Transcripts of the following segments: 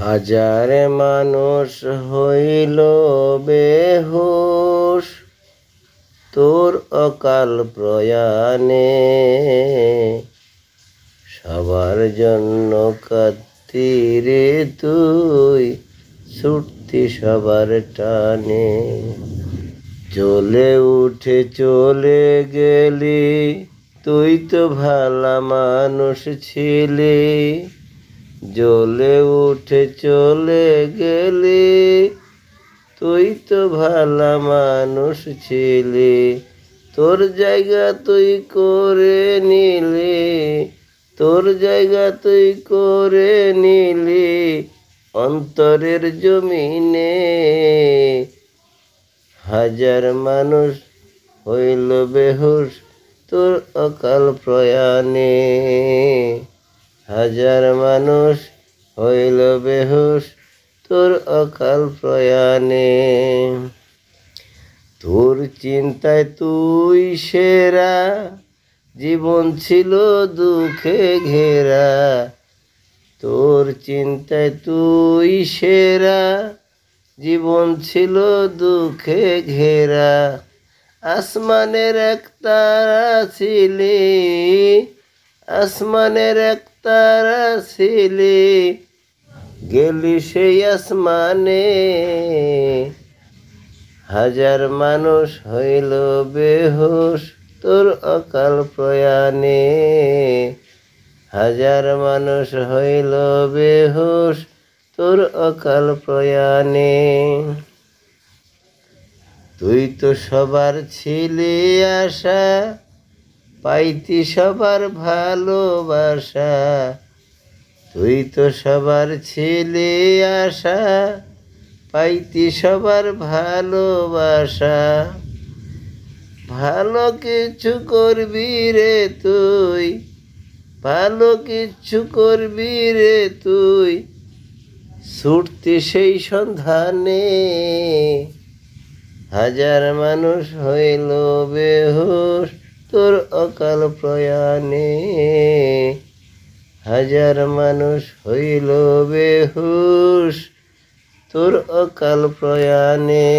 হাজার মানুষ হইল বেহুশ তোর অকাল প্রয়াণে। সবার জন্য কাঁদতি রে তুই, ছুটতি সবার টানে। চলে উঠে চলে গেলি, তুই তো ভালা মানুষ ছিলি। জ্বলে উঠে চলে গেলি, তুই তো ভালা মানুষ ছিলি। তোর জায়গা তুই করে নিলি, তোর জায়গা তুই করে নিলি অন্তরের জমিনে। হাজার মানুষ হইল বেহুশ তোর অকাল প্রয়াণে। হাজার মানুষ হইল বেহুশ তোর অকাল প্রয়াণে। তোর চিন্তায় তুই সেরা, জীবন ছিল দুঃখে ঘেরা। তোর চিন্তায় তুই সেরা, জীবন ছিল দুঃখে ঘেরা। আসমানের এক তারা ছিলি, আসমানের এক তারা ছিলি, গেলি সেই আসমানে। হাজার মানুষ হইল বেহুশ তোর অকাল প্রয়াণে। হাজার মানুষ হইল বেহুশ তোর অকাল প্রয়াণে। তুই তো সবার ছিলি আশা, পাইতি সবার ভালোবাসা। তুই তো সবার ছিলি আশা, পাইতি সবার ভালোবাসা। ভালো কিছু করবি রে তুই, ভালো কিছু করবি রে তুই, ছুটতি সেই সন্ধানে। হাজার মানুষ হইল বেহুশ তোর অকাল প্রয়াণে। হাজার মানুষ হইল বেহুশ তোর অকাল প্রয়াণে।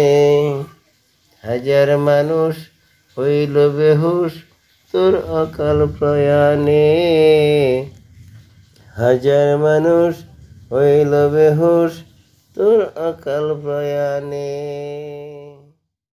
হাজার মানুষ হইল বেহুশ তোর অকাল প্রয়াণে। হাজার মানুষ হইল বেহুশ তোর অকাল প্রয়াণে।